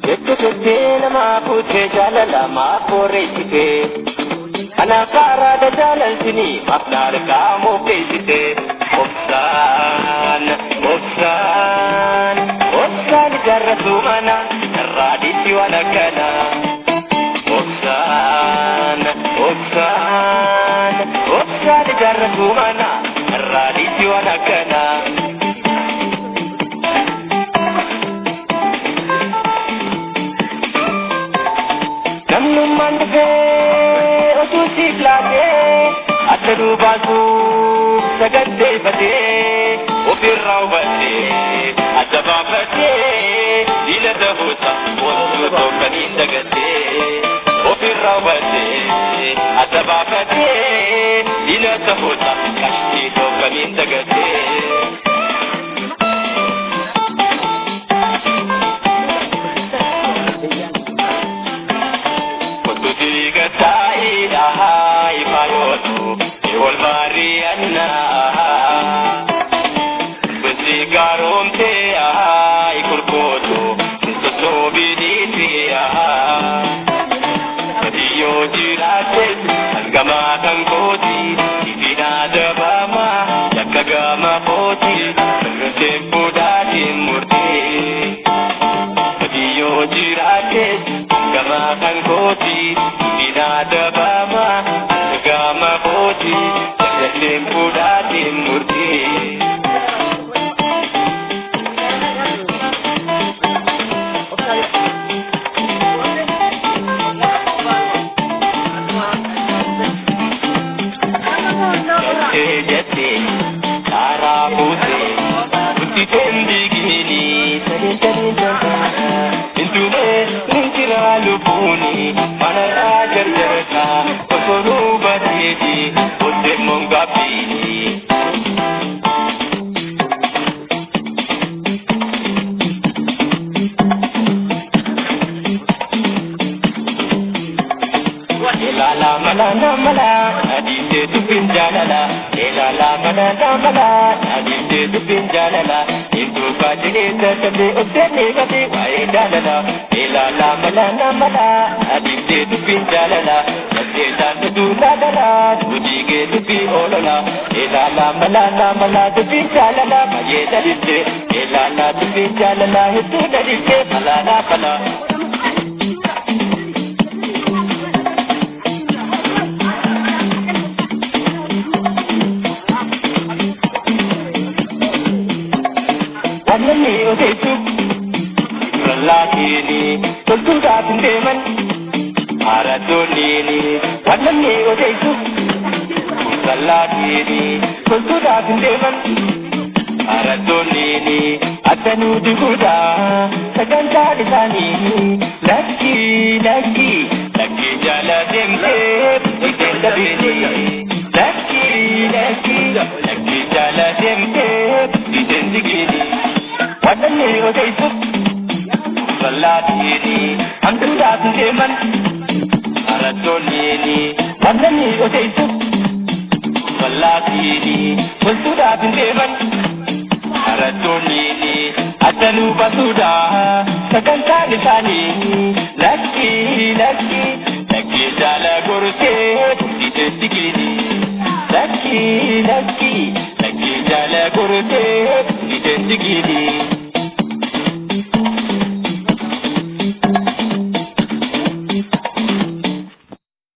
Yettututtina maakutee jaalala maakoreessitee anaafara da jaalaltini mafnaar kaamoo keessitee obsaan ijaarratu mana irraa dhiitti waan akkana obsaan ijaarratu mana irraa dhiitti waan akkana. Namnummaan dhufee osoo siif laatee adda duubaasuuf saganteeffatee ofirraa hubattee adda baafattee diina ta'uusa wantoota tokkaniin dagattee ofirraa hubattee adda baafattee diina ta'uusa qashtii tokkaniin dagattee. Mariana Besi garomte ai kurkoto Soso biditi Dio jirates Angama kankoti Ibina dabama Yakagama poti Tempo dati murti Dio jirates Angama kankoti Ibina dabama Yakagama poti Tempo dati murti Jate Tara pute Uti tendi gini Tani Intune Nintira lupuni Mana ajar jarka Kosoru batiti Ote mongapi Lala malana mala adite tu pinjalala lala malana mala adite tu pinjalala itu kajile tete usene gade wae dalala lala malana mala adite tu pinjalala tete tu dalala tujige tu pi olala lala malana mala tu pinjalala maye dalite lala tu pinjalala itu dalite malana pala. Nani otesu Rallakini Toltuda pindeman Aradolini Nani otesu Rallakini Toltuda pindeman Aradolini Atanu duguda Saganta disani Laki jala demse Itenda bini Laki jala demse Itenda gini Wadani otesu Salladini Antuda pindeman Aradolini Wadani otesu Salladini Antuda pindeman Aradolini Atanu basuda Saganta lisani Laki jala gurte Itendigini Laki jala gurte Itendigini